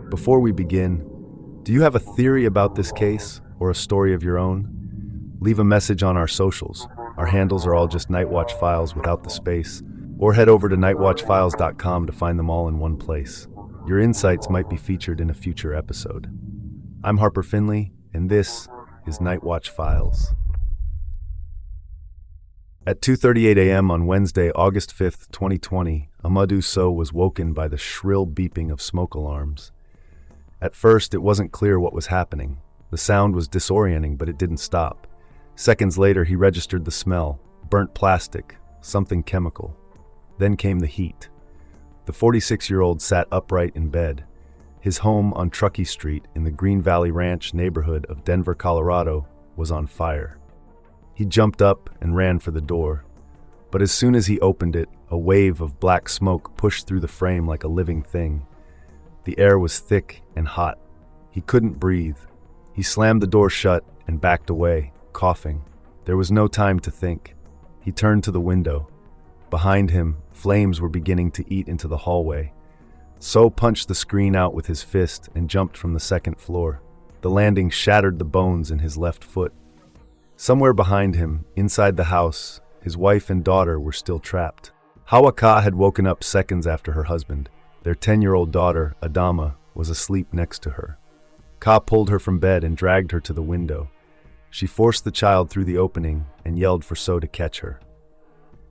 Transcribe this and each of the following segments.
Before we begin, do you have a theory about this case or a story of your own? Leave a message on our socials. Our handles are all just Nightwatch Files without the space, or head over to nightwatchfiles.com to find them all in one place. Your insights might be featured in a future episode. I'm Harper Finley, and this is Nightwatch Files. At 2:38 a.m. on Wednesday, August 5th, 2020, Amadou Sow was woken by the shrill beeping of smoke alarms. At first, it wasn't clear what was happening. The sound was disorienting, but it didn't stop. Seconds later, he registered the smell: burnt plastic, something chemical. Then came the heat. The 46-year-old sat upright in bed. His home on Truckee Street in the Green Valley Ranch neighborhood of Denver, Colorado, was on fire. He jumped up and ran for the door. But as soon as he opened it, a wave of black smoke pushed through the frame like a living thing. The air was thick and hot. He couldn't breathe. He slammed the door shut and backed away, coughing. There was no time to think. He turned to the window. Behind him, flames were beginning to eat into the hallway. Sow punched the screen out with his fist and jumped from the second floor. The landing shattered the bones in his left foot. Somewhere behind him, inside the house, his wife and daughter were still trapped. Hawa Ka had woken up seconds after her husband. Their 10-year-old daughter, Adama, was asleep next to her. Ka pulled her from bed and dragged her to the window. She forced the child through the opening and yelled for Sow to catch her.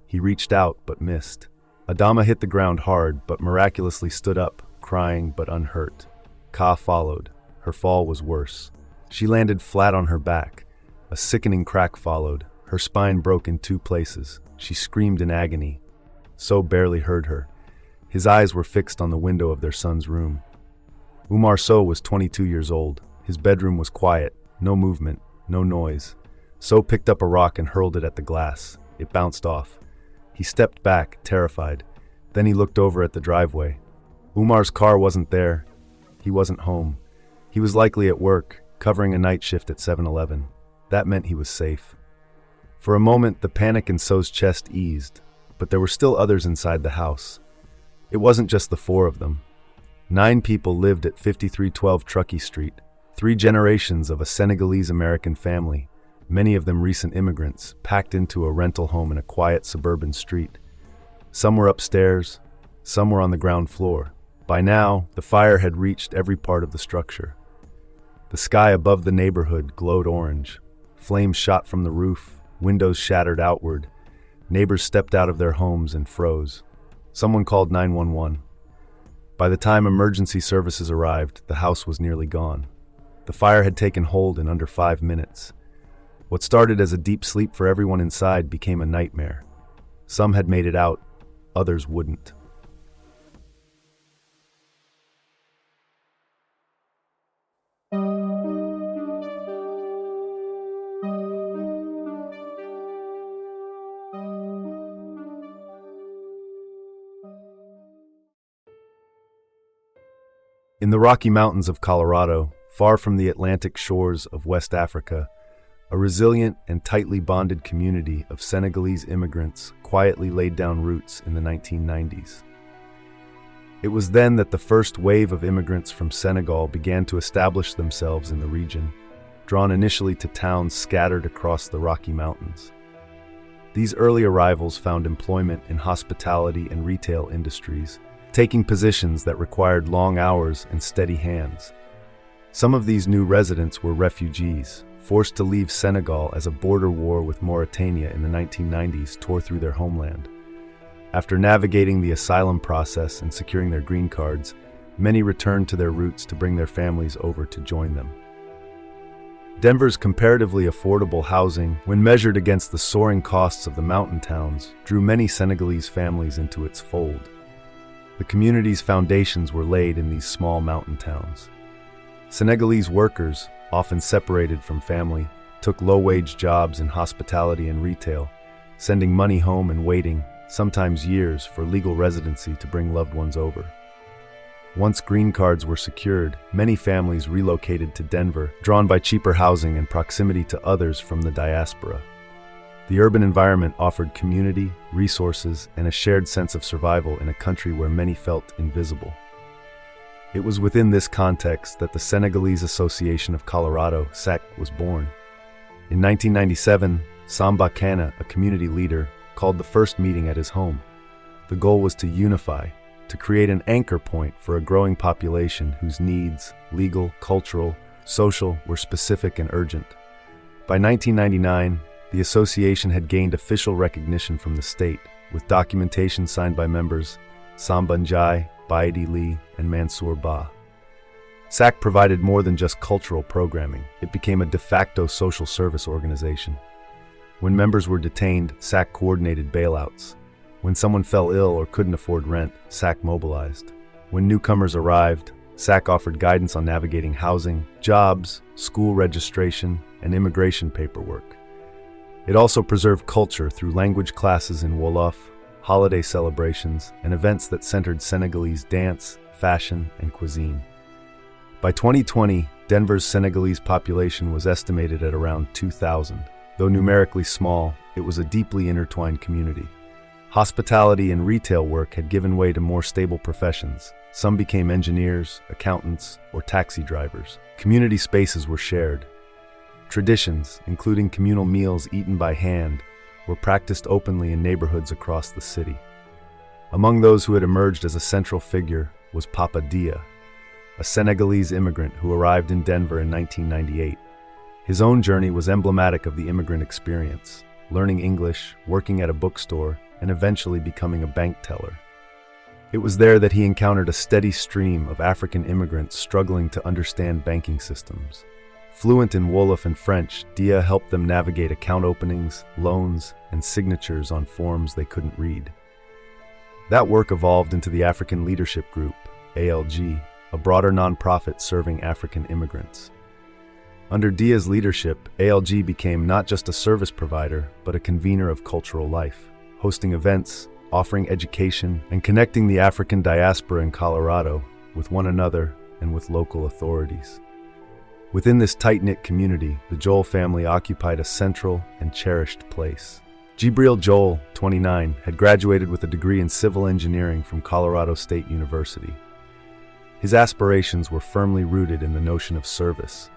He reached out but missed. Adama hit the ground hard but miraculously stood up, crying but unhurt. Ka followed. Her fall was worse. She landed flat on her back. A sickening crack followed. Her spine broke in two places. She screamed in agony. Sow barely heard her. His eyes were fixed on the window of their son's room. Umar Sow was 22 years old. His bedroom was quiet. No movement. No noise. Sow picked up a rock and hurled it at the glass. It bounced off. He stepped back, terrified. Then he looked over at the driveway. Umar's car wasn't there. He wasn't home. He was likely at work, covering a night shift at 7-Eleven. That meant he was safe. For a moment, the panic in Sow's chest eased, but there were still others inside the house. It wasn't just the four of them. 9 people lived at 5312 Truckee Street, 3 generations of a Senegalese-American family, many of them recent immigrants, packed into a rental home in a quiet suburban street. Some were upstairs, some were on the ground floor. By now, the fire had reached every part of the structure. The sky above the neighborhood glowed orange. Flames shot from the roof, windows shattered outward. Neighbors stepped out of their homes and froze. Someone called 911. By the time emergency services arrived, the house was nearly gone. The fire had taken hold in under 5 minutes. What started as a deep sleep for everyone inside became a nightmare. Some had made it out, others wouldn't. In the Rocky Mountains of Colorado, far from the Atlantic shores of West Africa, a resilient and tightly bonded community of Senegalese immigrants quietly laid down roots in the 1990s. It was then that the first wave of immigrants from Senegal began to establish themselves in the region, drawn initially to towns scattered across the Rocky Mountains. These early arrivals found employment in hospitality and retail industries, taking positions that required long hours and steady hands. Some of these new residents were refugees, forced to leave Senegal as a border war with Mauritania in the 1990s tore through their homeland. After navigating the asylum process and securing their green cards, many returned to their roots to bring their families over to join them. Denver's comparatively affordable housing, when measured against the soaring costs of the mountain towns, drew many Senegalese families into its fold. The community's foundations were laid in these small mountain towns. Senegalese workers, often separated from family, took low-wage jobs in hospitality and retail, sending money home and waiting, sometimes years, for legal residency to bring loved ones over. Once green cards were secured, many families relocated to Denver, drawn by cheaper housing and proximity to others from the diaspora. The urban environment offered community, resources, and a shared sense of survival in a country where many felt invisible. It was within this context that the Senegalese-Association of Colorado, SAC, was born. In 1997, Samba Kana, a community leader, called the first meeting at his home. The goal was to unify, to create an anchor point for a growing population whose needs, legal, cultural, social, were specific and urgent. By 1999, the association had gained official recognition from the state, with documentation signed by members Samba Njai, Baidi Lee, and Mansour Ba. SAC provided more than just cultural programming. It became a de facto social service organization. When members were detained, SAC coordinated bailouts. When someone fell ill or couldn't afford rent, SAC mobilized. When newcomers arrived, SAC offered guidance on navigating housing, jobs, school registration, and immigration paperwork. It also preserved culture through language classes in Wolof, holiday celebrations, and events that centered Senegalese dance, fashion, and cuisine. By 2020, Denver's Senegalese population was estimated at around 2,000. Though numerically small, it was a deeply intertwined community. Hospitality and retail work had given way to more stable professions. Some became engineers, accountants, or taxi drivers. Community spaces were shared. Traditions, including communal meals eaten by hand, were practiced openly in neighborhoods across the city. Among those who had emerged as a central figure was Papa Dia, a Senegalese immigrant who arrived in Denver in 1998. His own journey was emblematic of the immigrant experience, learning English, working at a bookstore, and eventually becoming a bank teller. It was there that he encountered a steady stream of African immigrants struggling to understand banking systems. Fluent in Wolof and French, Dia helped them navigate account openings, loans, and signatures on forms they couldn't read. That work evolved into the African Leadership Group, ALG, a broader nonprofit serving African immigrants. Under Dia's leadership, ALG became not just a service provider, but a convener of cultural life, hosting events, offering education, and connecting the African diaspora in Colorado with one another and with local authorities. Within this tight-knit community, the Joel family occupied a central and cherished place. Jibril Joel, 29, had graduated with a degree in civil engineering from Colorado State University. His aspirations were firmly rooted in the notion of service.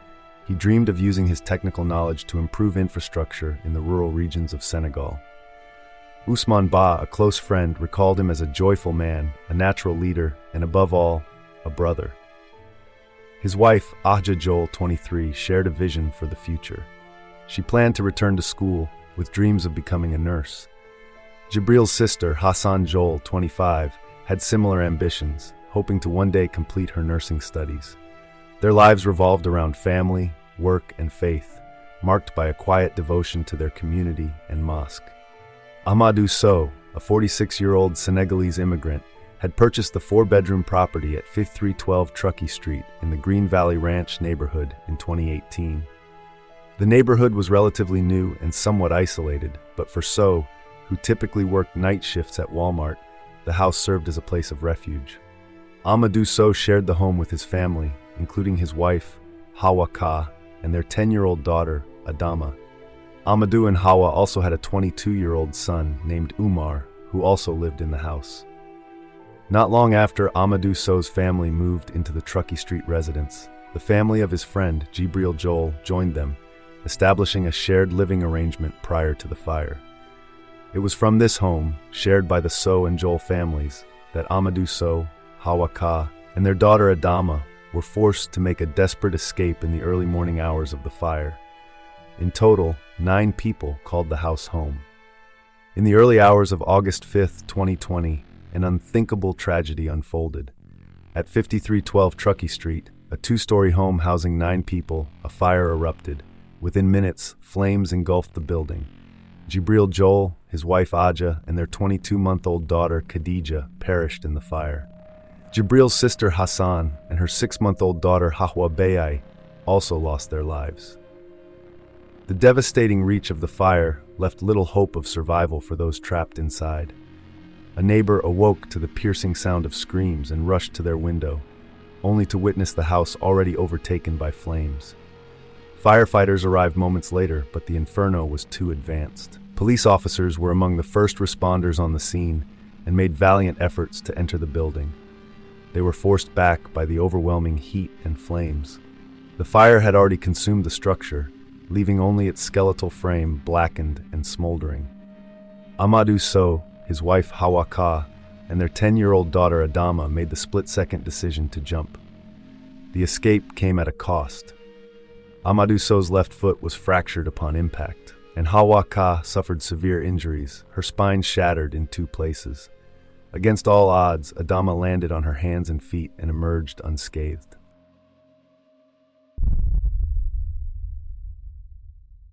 He dreamed of using his technical knowledge to improve infrastructure in the rural regions of Senegal. Ousmane Ba, a close friend, recalled him as a joyful man, a natural leader, and above all, a brother. His wife, Ahja Joel, 23, shared a vision for the future. She planned to return to school with dreams of becoming a nurse. Jibril's sister, Hassan Joel, 25, had similar ambitions, hoping to one day complete her nursing studies. Their lives revolved around family, work, and faith, marked by a quiet devotion to their community and mosque. Amadou Sow, a 46-year-old Senegalese immigrant, had purchased the 4-bedroom property at 5312 Truckee Street in the Green Valley Ranch neighborhood in 2018. The neighborhood was relatively new and somewhat isolated, but for Sow, who typically worked night shifts at Walmart, the house served as a place of refuge. Amadou Sow shared the home with his family, including his wife, Hawa Ka, and their 10-year-old daughter, Adama. Amadou and Hawa also had a 22-year-old son named Umar, who also lived in the house. Not long after Amadou Sow's family moved into the Truckee Street residence, the family of his friend, Jibril Joel, joined them, establishing a shared living arrangement prior to the fire. It was from this home, shared by the Sow and Joel families, that Amadou Sow, Hawa Ka, and their daughter Adama were forced to make a desperate escape in the early morning hours of the fire. In total, 9 people called the house home. In the early hours of August 5, 2020, an unthinkable tragedy unfolded. At 5312 Truckee Street, a 2-story home housing 9 people, a fire erupted. Within minutes, flames engulfed the building. Jibril Joel, his wife Aja, and their 22-month-old daughter Khadija perished in the fire. Jibril's sister Hassan and her 6-month-old daughter Hawa Bayai also lost their lives. The devastating reach of the fire left little hope of survival for those trapped inside. A neighbor awoke to the piercing sound of screams and rushed to their window, only to witness the house already overtaken by flames. Firefighters arrived moments later, but the inferno was too advanced. Police officers were among the first responders on the scene and made valiant efforts to enter the building. they were forced back by the overwhelming heat and flames. The fire had already consumed the structure, leaving only its skeletal frame blackened and smoldering. Amadou Sow, his wife Hawa Ka, and their 10-year-old daughter Adama made the split-second decision to jump. The escape came at a cost. Amadou Sow's left foot was fractured upon impact, and Hawa Ka suffered severe injuries, her spine shattered in 2 places. Against all odds, Adama landed on her hands and feet and emerged unscathed.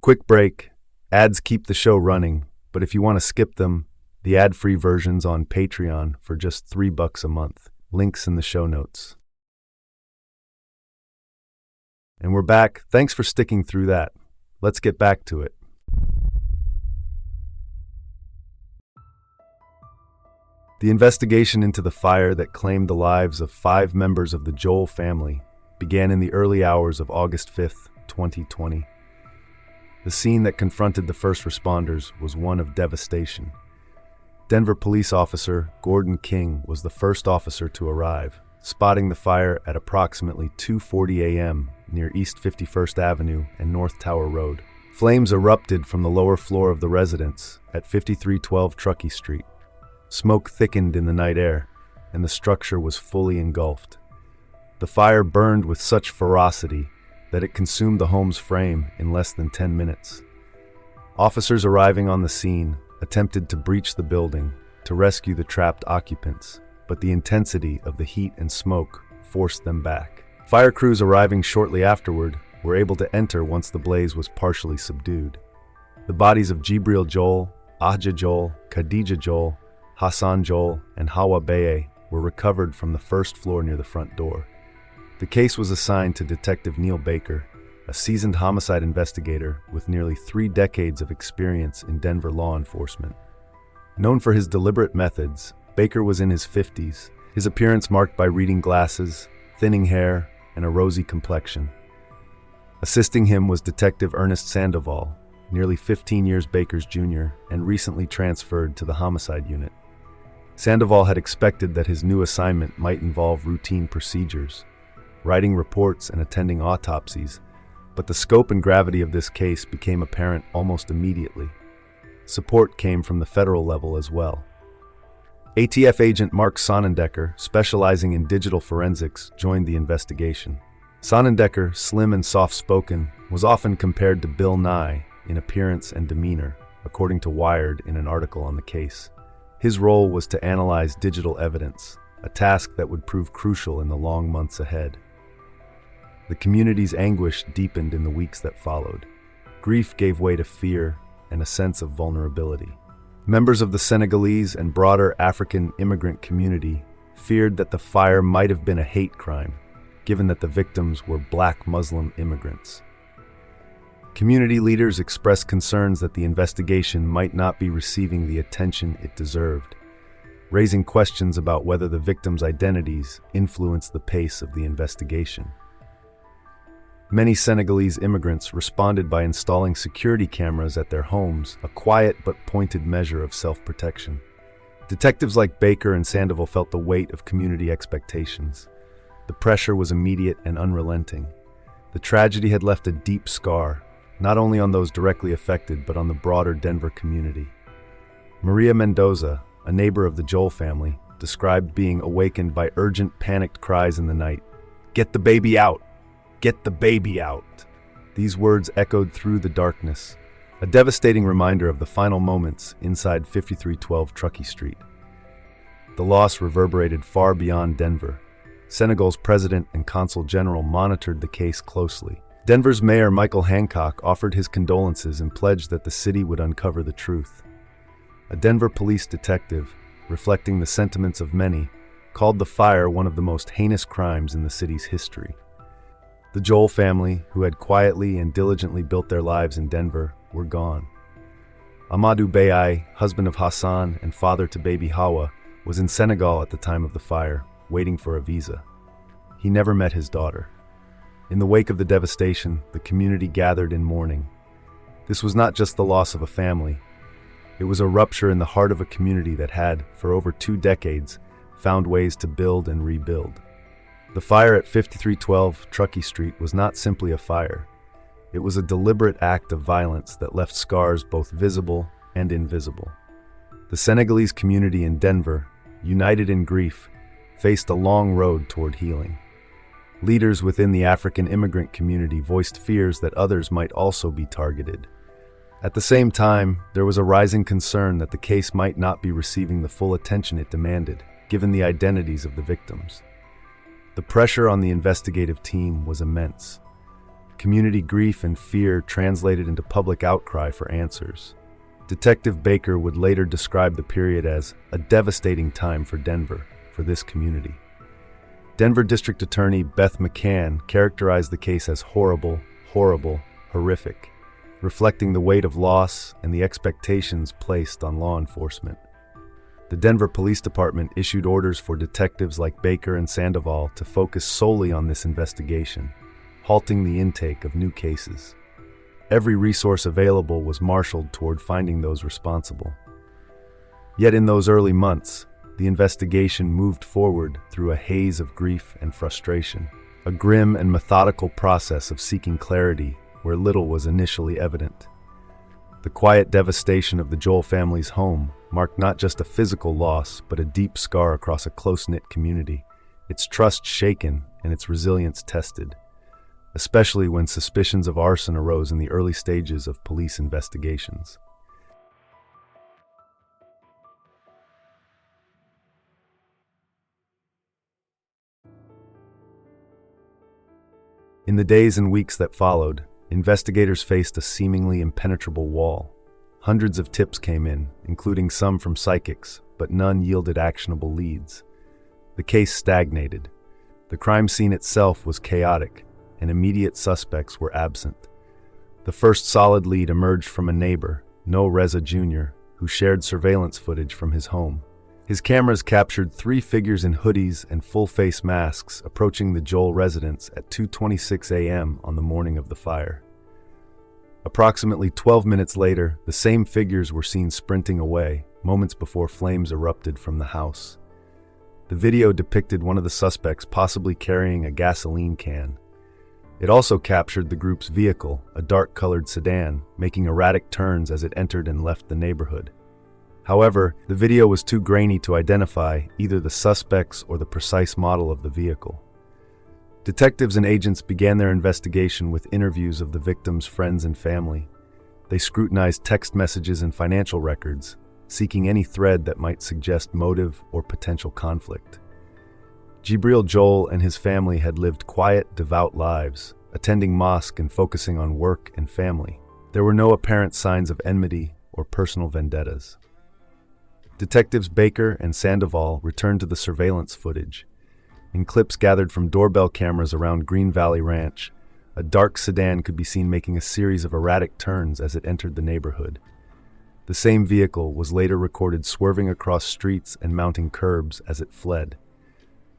Quick break. Ads keep the show running, but if you want to skip them, the ad-free version's on Patreon for just $3 a month. Links in the show notes. And we're back. Thanks for sticking through that. Let's get back to it. The investigation into the fire that claimed the lives of 5 members of the Joel family began in the early hours of August 5th, 2020. The scene that confronted the first responders was one of devastation. Denver police officer Gordon King was the first officer to arrive, spotting the fire at approximately 2:40 a.m. near East 51st Avenue and North Tower Road. Flames erupted from the lower floor of the residence at 5312 Truckee Street. Smoke thickened in the night air, and the structure was fully engulfed. The fire burned with such ferocity that it consumed the home's frame in less than 10 minutes. Officers arriving on the scene attempted to breach the building to rescue the trapped occupants, but the intensity of the heat and smoke forced them back. Fire crews arriving shortly afterward were able to enter once the blaze was partially subdued. The bodies of Jibril Joel, Ahja Joel, Khadija Joel, Hassan Joel, and Hawa Beye were recovered from the first floor near the front door. The case was assigned to Detective Neil Baker, a seasoned homicide investigator with nearly 3 decades of experience in Denver law enforcement. Known for his deliberate methods, Baker was in his 50s, his appearance marked by reading glasses, thinning hair, and a rosy complexion. Assisting him was Detective Ernest Sandoval, nearly 15 years Baker's junior and recently transferred to the homicide unit. Sandoval had expected that his new assignment might involve routine procedures, writing reports and attending autopsies, but the scope and gravity of this case became apparent almost immediately. Support came from the federal level as well. ATF agent Mark Sonnendecker, specializing in digital forensics, joined the investigation. Sonnendecker, slim and soft-spoken, was often compared to Bill Nye in appearance and demeanor, according to Wired in an article on the case. His role was to analyze digital evidence, a task that would prove crucial in the long months ahead. The community's anguish deepened in the weeks that followed. Grief gave way to fear and a sense of vulnerability. Members of the Senegalese and broader African immigrant community feared that the fire might have been a hate crime, given that the victims were Black Muslim immigrants. Community leaders expressed concerns that the investigation might not be receiving the attention it deserved, raising questions about whether the victims' identities influenced the pace of the investigation. Many Senegalese immigrants responded by installing security cameras at their homes, a quiet but pointed measure of self-protection. Detectives like Baker and Sandoval felt the weight of community expectations. The pressure was immediate and unrelenting. The tragedy had left a deep scar, not only on those directly affected, but on the broader Denver community. Maria Mendoza, a neighbor of the Joel family, described being awakened by urgent, panicked cries in the night. "Get the baby out! Get the baby out!" These words echoed through the darkness, a devastating reminder of the final moments inside 5312 Truckee Street. The loss reverberated far beyond Denver. Senegal's president and consul general monitored the case closely. Denver's mayor Michael Hancock offered his condolences and pledged that the city would uncover the truth. A Denver police detective, reflecting the sentiments of many, called the fire one of the most heinous crimes in the city's history. The Joel family, who had quietly and diligently built their lives in Denver, were gone. Amadou Beye, husband of Hassan and father to baby Hawa, was in Senegal at the time of the fire, waiting for a visa. He never met his daughter. In the wake of the devastation, the community gathered in mourning. This was not just the loss of a family. It was a rupture in the heart of a community that had, for over 2 decades, found ways to build and rebuild. The fire at 5312 Truckee Street was not simply a fire. It was a deliberate act of violence that left scars both visible and invisible. The Senegalese community in Denver, united in grief, faced a long road toward healing. Leaders within the African immigrant community voiced fears that others might also be targeted. At the same time, there was a rising concern that the case might not be receiving the full attention it demanded, given the identities of the victims. The pressure on the investigative team was immense. Community grief and fear translated into public outcry for answers. Detective Baker would later describe the period as a devastating time for Denver, for this community. Denver District Attorney Beth McCann characterized the case as horrible, horrific, reflecting the weight of loss and the expectations placed on law enforcement. The Denver Police Department issued orders for detectives like Baker and Sandoval to focus solely on this investigation, halting the intake of new cases. Every resource available was marshaled toward finding those responsible. Yet in those early months, the investigation moved forward through a haze of grief and frustration, a grim and methodical process of seeking clarity where little was initially evident. The quiet devastation of the Joel family's home marked not just a physical loss, but a deep scar across a close-knit community, its trust shaken and its resilience tested, especially when suspicions of arson arose in the early stages of police investigations. In the days and weeks that followed, investigators faced a seemingly impenetrable wall. Hundreds of tips came in, including some from psychics, but none yielded actionable leads. The case stagnated. The crime scene itself was chaotic, and immediate suspects were absent. The first solid lead emerged from a neighbor, Noe Reza Jr., who shared surveillance footage from his home. His cameras captured three figures in hoodies and full-face masks approaching the Joel residence at 2:26 a.m. on the morning of the fire. Approximately 12 minutes later, the same figures were seen sprinting away, moments before flames erupted from the house. The video depicted one of the suspects possibly carrying a gasoline can. It also captured the group's vehicle, a dark-colored sedan, making erratic turns as it entered and left the neighborhood. However, the video was too grainy to identify either the suspects or the precise model of the vehicle. Detectives and agents began their investigation with interviews of the victims' friends and family. They scrutinized text messages and financial records, seeking any thread that might suggest motive or potential conflict. Jibril Joel and his family had lived quiet, devout lives, attending mosque and focusing on work and family. There were no apparent signs of enmity or personal vendettas. Detectives Baker and Sandoval returned to the surveillance footage. In clips gathered from doorbell cameras around Green Valley Ranch, a dark sedan could be seen making a series of erratic turns as it entered the neighborhood. The same vehicle was later recorded swerving across streets and mounting curbs as it fled.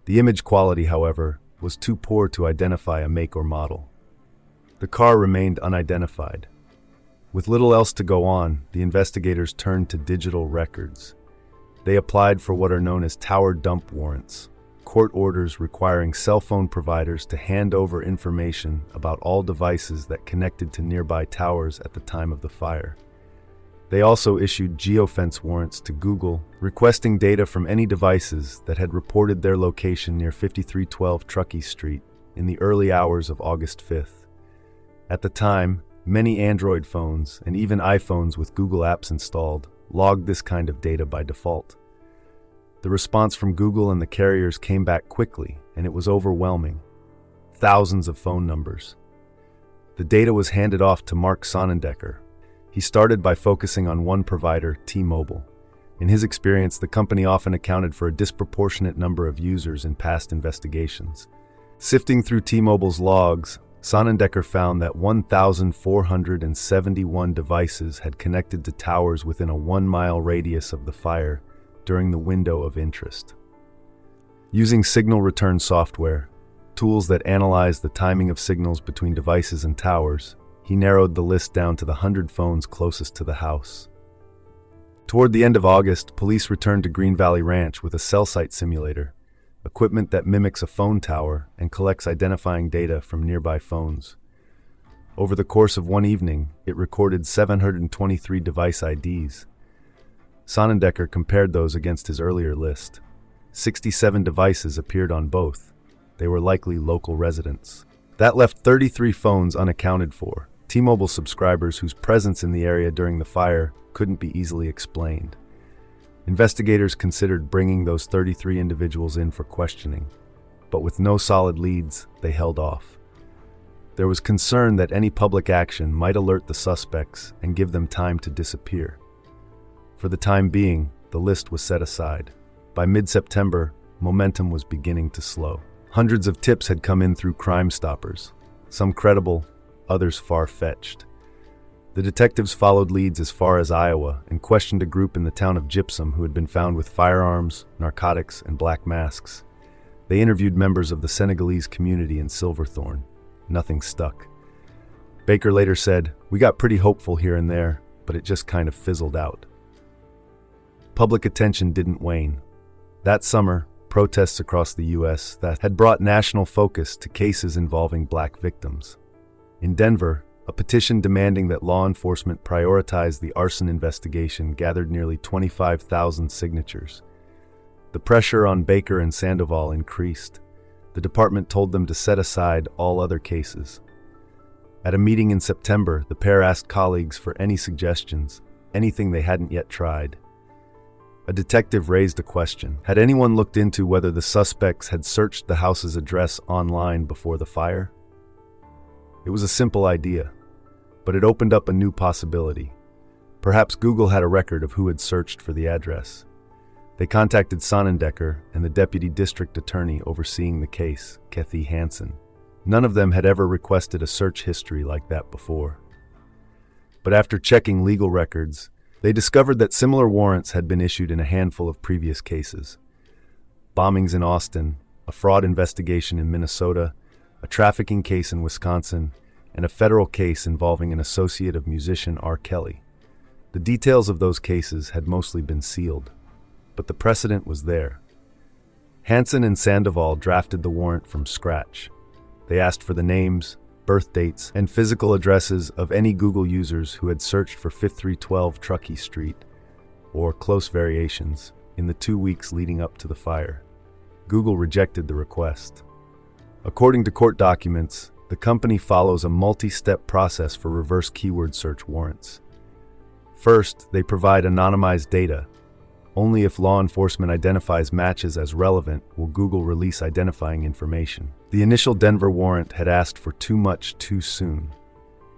The image quality, however, was too poor to identify a make or model. The car remained unidentified. With little else to go on, the investigators turned to digital records. They applied for what are known as tower dump warrants, court orders requiring cell phone providers to hand over information about all devices that connected to nearby towers at the time of the fire. They also issued geofence warrants to Google, requesting data from any devices that had reported their location near 5312 Truckee Street in the early hours of August 5th. At the time, many Android phones, and even iPhones with Google Apps installed, logged this kind of data by default. The response from Google and the carriers came back quickly, and it was overwhelming. Thousands of phone numbers. The data was handed off to Mark Sonnendecker. He started by focusing on one provider, T-Mobile. In his experience, the company often accounted for a disproportionate number of users in past investigations. Sifting through T-Mobile's logs, Sonnendecker found that 1,471 devices had connected to towers within a 1-mile radius of the fire during the window of interest. Using signal return software, tools that analyze the timing of signals between devices and towers, he narrowed the list down to the 100 phones closest to the house. Toward the end of August, police returned to Green Valley Ranch with a cell site simulator, equipment that mimics a phone tower and collects identifying data from nearby phones. Over the course of one evening, it recorded 723 device IDs. Sandoval compared those against his earlier list. 67 devices appeared on both. They were likely local residents. That left 33 phones unaccounted for, T-Mobile subscribers whose presence in the area during the fire couldn't be easily explained. Investigators considered bringing those 33 individuals in for questioning, but with no solid leads, they held off. There was concern that any public action might alert the suspects and give them time to disappear. For the time being, the list was set aside. By mid-September, momentum was beginning to slow. Hundreds of tips had come in through Crime Stoppers, some credible, others far-fetched. The detectives followed leads as far as Iowa and questioned a group in the town of Gypsum who had been found with firearms, narcotics, and black masks. They interviewed members of the Senegalese community in Silverthorne. Nothing stuck. Baker later said, "We got pretty hopeful here and there, but it just kind of fizzled out." Public attention didn't wane. That summer, protests across the U.S. that had brought national focus to cases involving black victims. In Denver, a petition demanding that law enforcement prioritize the arson investigation gathered nearly 25,000 signatures. The pressure on Baker and Sandoval increased. The department told them to set aside all other cases. At a meeting in September, the pair asked colleagues for any suggestions, anything they hadn't yet tried. A detective raised a question. Had anyone looked into whether the suspects had searched the house's address online before the fire? It was a simple idea, but it opened up a new possibility. Perhaps Google had a record of who had searched for the address. They contacted Sandoval and the deputy district attorney overseeing the case, Kathy Hansen. None of them had ever requested a search history like that before. But after checking legal records, they discovered that similar warrants had been issued in a handful of previous cases. Bombings in Austin, a fraud investigation in Minnesota, a trafficking case in Wisconsin, and a federal case involving an associate of musician R. Kelly. The details of those cases had mostly been sealed, but the precedent was there. Hansen and Sandoval drafted the warrant from scratch. They asked for the names, birth dates, and physical addresses of any Google users who had searched for 5312 Truckee Street, or close variations, in the 2 weeks leading up to the fire. Google rejected the request. According to court documents, the company follows a multi-step process for reverse keyword search warrants. First, they provide anonymized data. Only if law enforcement identifies matches as relevant will Google release identifying information. The initial Denver warrant had asked for too much too soon.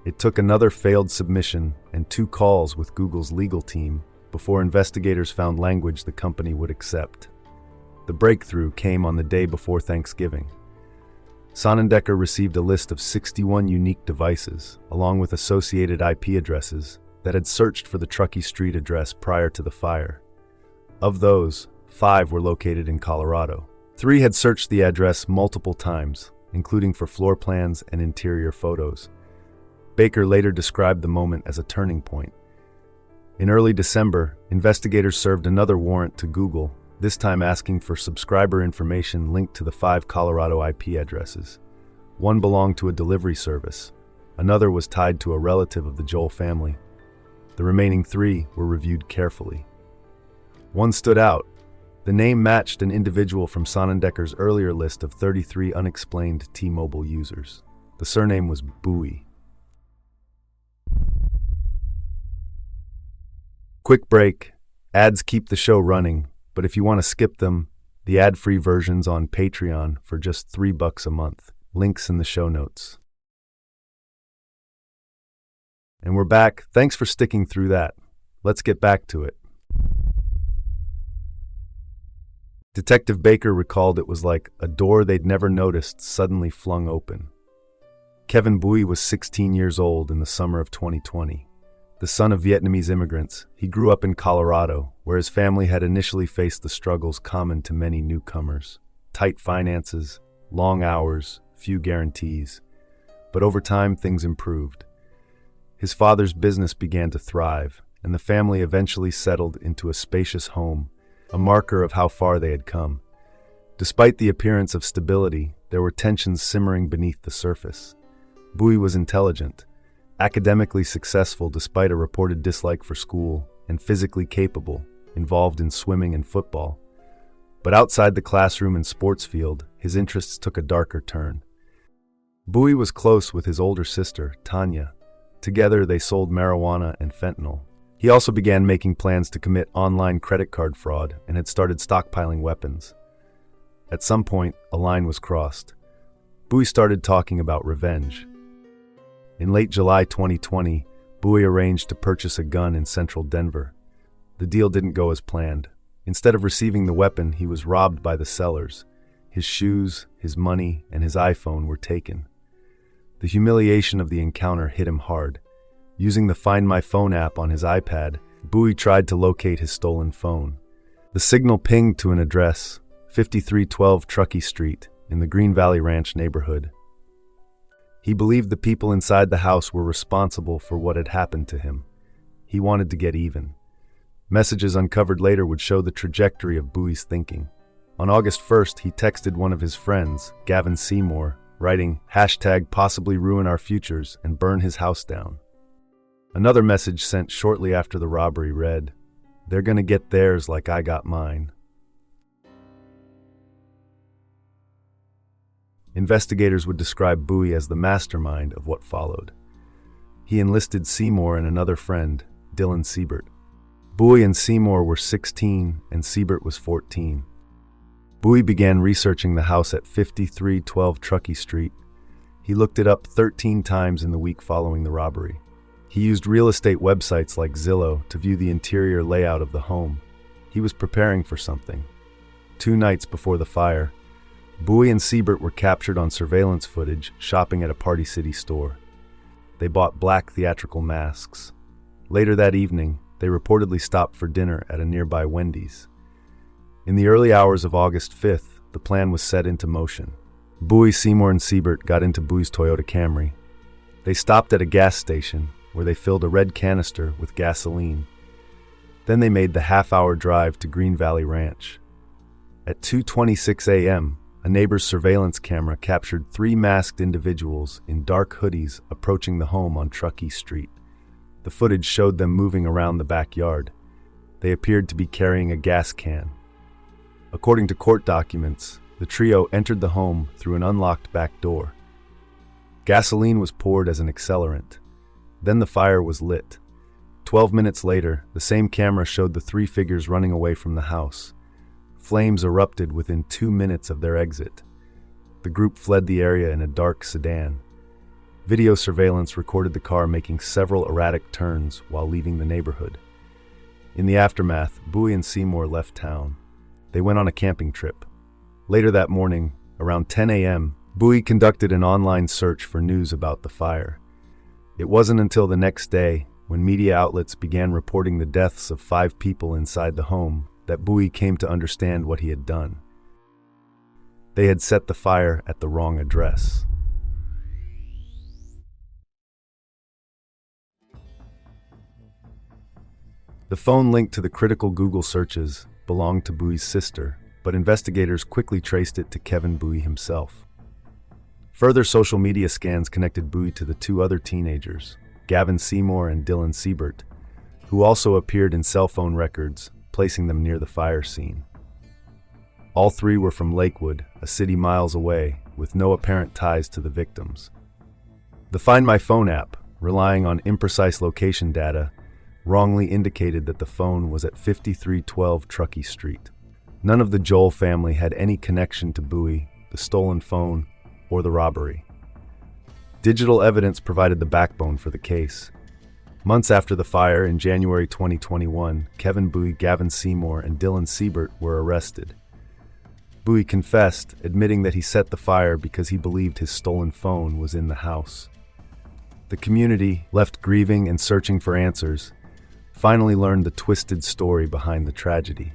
It took another failed submission and 2 calls with Google's legal team before investigators found language the company would accept. The breakthrough came on the day before Thanksgiving. Sandoval received a list of 61 unique devices, along with associated IP addresses, that had searched for the Truckee Street address prior to the fire. Of those, 5 were located in Colorado. 3 had searched the address multiple times, including for floor plans and interior photos. Baker later described the moment as a turning point. In early December, investigators served another warrant to Google, this time asking for subscriber information linked to the 5 Colorado IP addresses. One belonged to a delivery service. Another was tied to a relative of the Joel family. The remaining 3 were reviewed carefully. One stood out. The name matched an individual from Sandoval's earlier list of 33 unexplained T-Mobile users. The surname was Bowie. Quick break. Ads keep the show running, but if you want to skip them, the ad-free version's on Patreon for just $3 a month. Links in the show notes. And we're back. Thanks for sticking through that. Let's get back to it. Detective Baker recalled it was like a door they'd never noticed suddenly flung open. Kevin Bowie was 16 years old in the summer of 2020. The son of Vietnamese immigrants, he grew up in Colorado, where his family had initially faced the struggles common to many newcomers. Tight finances, long hours, few guarantees. But over time, things improved. His father's business began to thrive, and the family eventually settled into a spacious home, a marker of how far they had come. Despite the appearance of stability, there were tensions simmering beneath the surface. Bowie was intelligent, academically successful despite a reported dislike for school, and physically capable, involved in swimming and football. But outside the classroom and sports field, his interests took a darker turn. Bowie was close with his older sister, Tanya. Together, they sold marijuana and fentanyl. He also began making plans to commit online credit card fraud and had started stockpiling weapons. At some point, a line was crossed. Bowie started talking about revenge. In late July 2020, Bowie arranged to purchase a gun in central Denver. The deal didn't go as planned. Instead of receiving the weapon, he was robbed by the sellers. His shoes, his money, and his iPhone were taken. The humiliation of the encounter hit him hard. Using the Find My Phone app on his iPad, Bowie tried to locate his stolen phone. The signal pinged to an address, 5312 Truckee Street, in the Green Valley Ranch neighborhood. He believed the people inside the house were responsible for what had happened to him. He wanted to get even. Messages uncovered later would show the trajectory of Bowie's thinking. On August 1st, he texted one of his friends, Gavin Seymour, writing, #possibly ruin our futures and burn his house down. Another message sent shortly after the robbery read, "They're gonna get theirs like I got mine." Investigators would describe Bowie as the mastermind of what followed. He enlisted Seymour and another friend, Dylan Siebert. Bowie and Seymour were 16 and Siebert was 14. Bowie began researching the house at 5312 Truckee Street. He looked it up 13 times in the week following the robbery. He used real estate websites like Zillow to view the interior layout of the home. He was preparing for something. 2 nights before the fire, Bowie and Siebert were captured on surveillance footage shopping at a Party City store. They bought black theatrical masks. Later that evening, they reportedly stopped for dinner at a nearby Wendy's. In the early hours of August 5th, the plan was set into motion. Bowie, Seymour, and Siebert got into Bowie's Toyota Camry. They stopped at a gas station where they filled a red canister with gasoline. Then they made the half-hour drive to Green Valley Ranch. At 2:26 a.m., a neighbor's surveillance camera captured 3 masked individuals in dark hoodies approaching the home on Truckee Street. The footage showed them moving around the backyard. They appeared to be carrying a gas can. According to court documents, the trio entered the home through an unlocked back door. Gasoline was poured as an accelerant. Then the fire was lit. 12 minutes later, the same camera showed the 3 figures running away from the house. Flames erupted within 2 minutes of their exit. The group fled the area in a dark sedan. Video surveillance recorded the car making several erratic turns while leaving the neighborhood. In the aftermath, Bowie and Seymour left town. They went on a camping trip. Later that morning, around 10 a.m., Bowie conducted an online search for news about the fire. It wasn't until the next day, when media outlets began reporting the deaths of 5 people inside the home, that Bowie came to understand what he had done. They had set the fire at the wrong address. The phone linked to the critical Google searches belonged to Bowie's sister, but investigators quickly traced it to Kevin Bowie himself. Further social media scans connected Bowie to the 2 other teenagers, Gavin Seymour and Dylan Siebert, who also appeared in cell phone records, placing them near the fire scene. All 3 were from Lakewood, a city miles away, with no apparent ties to the victims. The Find My Phone app, relying on imprecise location data, wrongly indicated that the phone was at 5312 Truckee Street. None of the Joel family had any connection to Bowie, the stolen phone, or the robbery. Digital evidence provided the backbone for the case. Months after the fire, in January 2021, Kevin Bowie, Gavin Seymour, and Dylan Siebert were arrested. Bowie confessed, admitting that he set the fire because he believed his stolen phone was in the house. The community, left grieving and searching for answers, finally learned the twisted story behind the tragedy.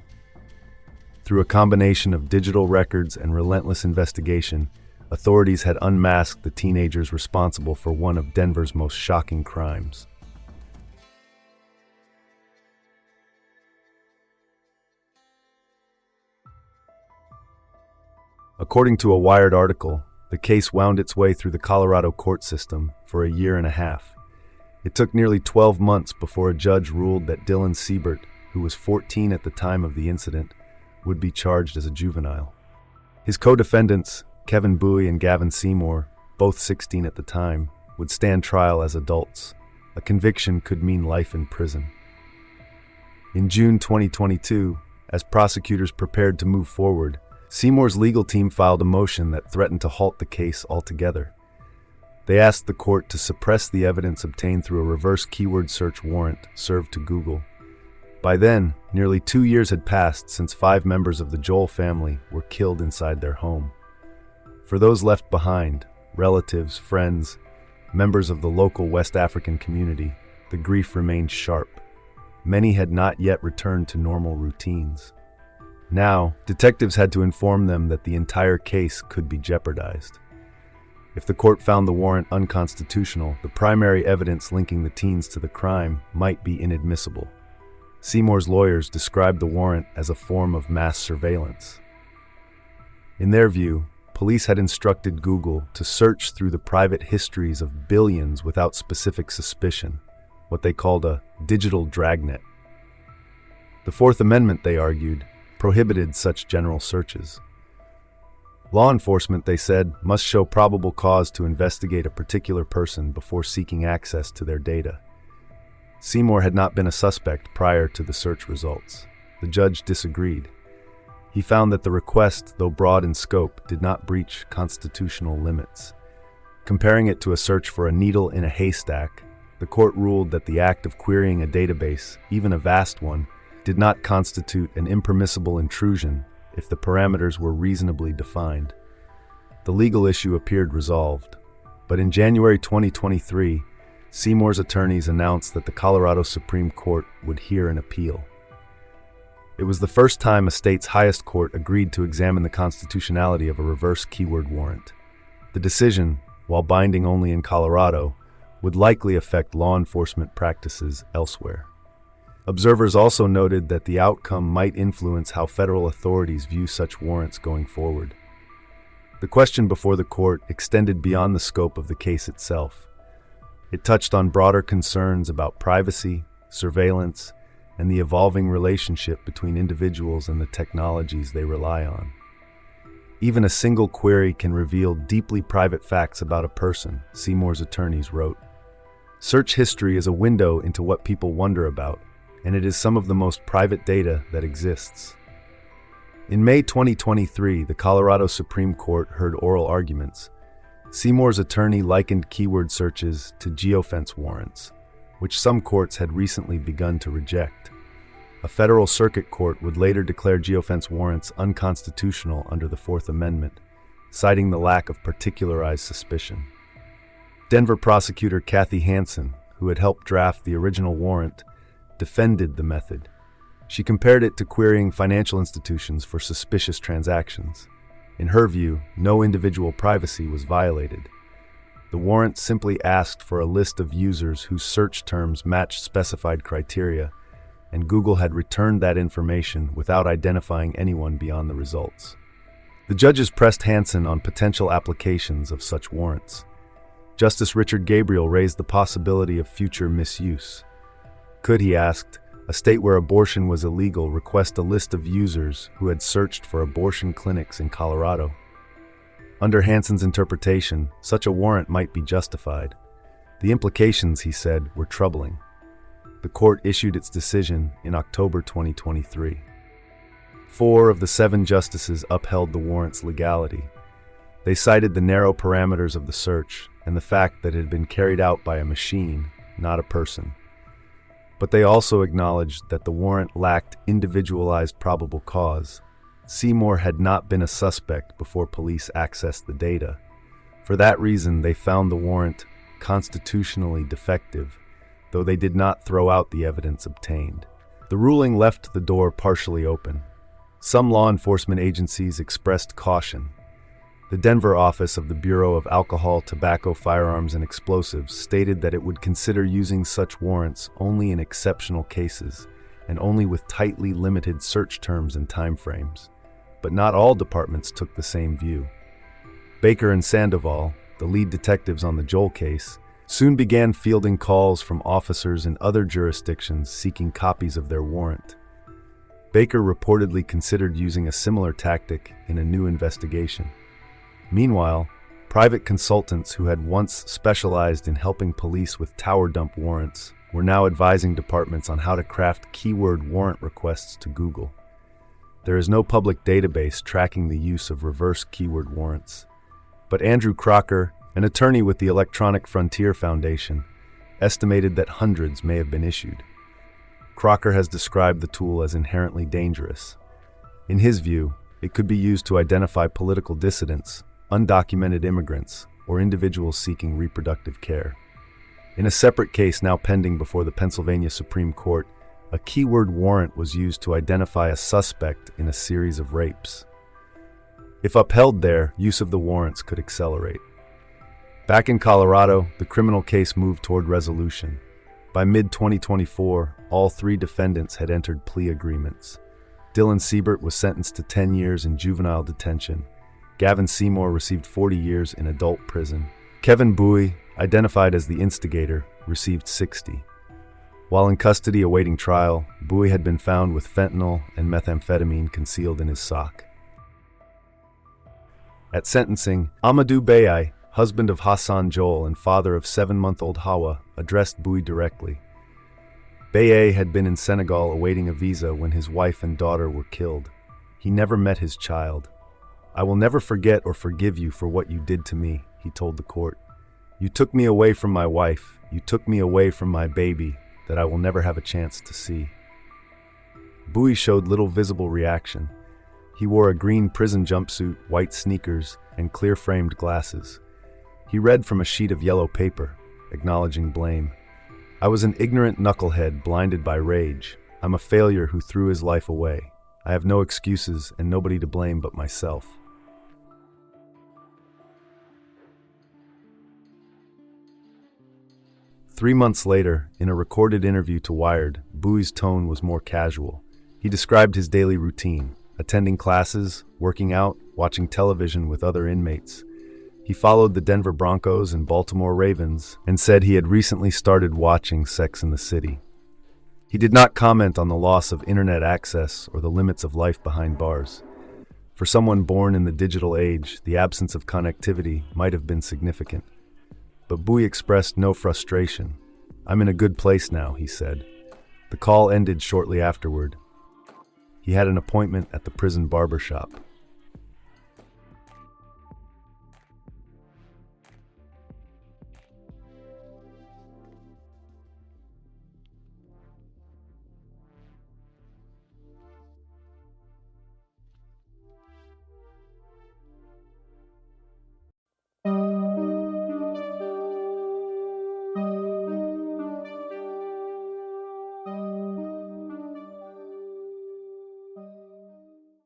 Through a combination of digital records and relentless investigation, authorities had unmasked the teenagers responsible for one of Denver's most shocking crimes. According to a Wired article, the case wound its way through the Colorado court system for a year and a half. It took nearly 12 months before a judge ruled that Dylan Siebert, who was 14 at the time of the incident, would be charged as a juvenile. His co-defendants, Kevin Bowie and Gavin Seymour, both 16 at the time, would stand trial as adults. A conviction could mean life in prison. In June 2022, as prosecutors prepared to move forward, Seymour's legal team filed a motion that threatened to halt the case altogether. They asked the court to suppress the evidence obtained through a reverse keyword search warrant served to Google. By then, nearly 2 years had passed since 5 members of the Joel family were killed inside their home. For those left behind, relatives, friends, members of the local West African community, the grief remained sharp. Many had not yet returned to normal routines. Now, detectives had to inform them that the entire case could be jeopardized. If the court found the warrant unconstitutional, the primary evidence linking the teens to the crime might be inadmissible. Seymour's lawyers described the warrant as a form of mass surveillance. In their view, police had instructed Google to search through the private histories of billions without specific suspicion, what they called a digital dragnet. The Fourth Amendment, they argued, prohibited such general searches. Law enforcement, they said, must show probable cause to investigate a particular person before seeking access to their data. Seymour had not been a suspect prior to the search results. The judge disagreed. He found that the request, though broad in scope, did not breach constitutional limits. Comparing it to a search for a needle in a haystack, the court ruled that the act of querying a database, even a vast one, did not constitute an impermissible intrusion if the parameters were reasonably defined. The legal issue appeared resolved, but in January 2023, Seymour's attorneys announced that the Colorado Supreme Court would hear an appeal. It was the first time a state's highest court agreed to examine the constitutionality of a reverse keyword warrant. The decision, while binding only in Colorado, would likely affect law enforcement practices elsewhere. Observers also noted that the outcome might influence how federal authorities view such warrants going forward. The question before the court extended beyond the scope of the case itself. It touched on broader concerns about privacy, surveillance, and the evolving relationship between individuals and the technologies they rely on. Even a single query can reveal deeply private facts about a person, Seymour's attorneys wrote. Search history is a window into what people wonder about, and it is some of the most private data that exists. In May 2023, the Colorado Supreme Court heard oral arguments. Seymour's attorney likened keyword searches to geofence warrants, which some courts had recently begun to reject. A federal circuit court would later declare geofence warrants unconstitutional under the Fourth Amendment, citing the lack of particularized suspicion. Denver prosecutor Kathy Hansen, who had helped draft the original warrant, defended the method. She compared it to querying financial institutions for suspicious transactions. In her view, no individual privacy was violated. The warrant simply asked for a list of users whose search terms matched specified criteria, and Google had returned that information without identifying anyone beyond the results. The judges pressed Hansen on potential applications of such warrants. Justice Richard Gabriel raised the possibility of future misuse. Could, he asked, a state where abortion was illegal request a list of users who had searched for abortion clinics in Colorado? Under Hansen's interpretation, such a warrant might be justified. The implications, he said, were troubling. The court issued its decision in October 2023. 4 of the 7 justices upheld the warrant's legality. They cited the narrow parameters of the search and the fact that it had been carried out by a machine, not a person. But they also acknowledged that the warrant lacked individualized probable cause. Seymour had not been a suspect before police accessed the data. For that reason, they found the warrant constitutionally defective, though they did not throw out the evidence obtained. The ruling left the door partially open. Some law enforcement agencies expressed caution. The Denver office of the Bureau of Alcohol, Tobacco, Firearms, and Explosives stated that it would consider using such warrants only in exceptional cases and only with tightly limited search terms and timeframes. but not all departments took the same view. Baker and Sandoval, the lead detectives on the Joel case, soon began fielding calls from officers in other jurisdictions seeking copies of their warrant. Baker reportedly considered using a similar tactic in a new investigation. Meanwhile, private consultants who had once specialized in helping police with tower dump warrants were now advising departments on how to craft keyword warrant requests to Google. There is no public database tracking the use of reverse keyword warrants, but Andrew Crocker, an attorney with the Electronic Frontier Foundation, estimated that hundreds may have been issued. Crocker has described the tool as inherently dangerous. In his view, it could be used to identify political dissidents, undocumented immigrants, or individuals seeking reproductive care. In a separate case now pending before the Pennsylvania Supreme Court, a keyword warrant was used to identify a suspect in a series of rapes. If upheld there, use of the warrants could accelerate. Back in Colorado, the criminal case moved toward resolution. By mid-2024, all 3 defendants had entered plea agreements. Dylan Siebert was sentenced to 10 years in juvenile detention. Gavin Seymour received 40 years in adult prison. Kevin Bowie, identified as the instigator, received 60. While in custody awaiting trial, Bowie had been found with fentanyl and methamphetamine concealed in his sock. At sentencing, Amadou Beye, husband of Hassan Joel and father of 7-month-old Hawa, addressed Bowie directly. Beye had been in Senegal awaiting a visa when his wife and daughter were killed. He never met his child. "I will never forget or forgive you for what you did to me," he told the court. "You took me away from my wife. You took me away from my baby that I will never have a chance to see." Bowie showed little visible reaction. He wore a green prison jumpsuit, white sneakers, and clear-framed glasses. He read from a sheet of yellow paper, acknowledging blame. "I was an ignorant knucklehead blinded by rage. I'm a failure who threw his life away. I have no excuses and nobody to blame but myself." Three months later, in a recorded interview to Wired, Bowie's tone was more casual. He described his daily routine: attending classes, working out, watching television with other inmates. He followed the Denver Broncos and Baltimore Ravens and said he had recently started watching Sex and the City. He did not comment on the loss of internet access or the limits of life behind bars. For someone born in the digital age, the absence of connectivity might have been significant. But Bowie expressed no frustration. "I'm in a good place now," he said. The call ended shortly afterward. He had an appointment at the prison barbershop.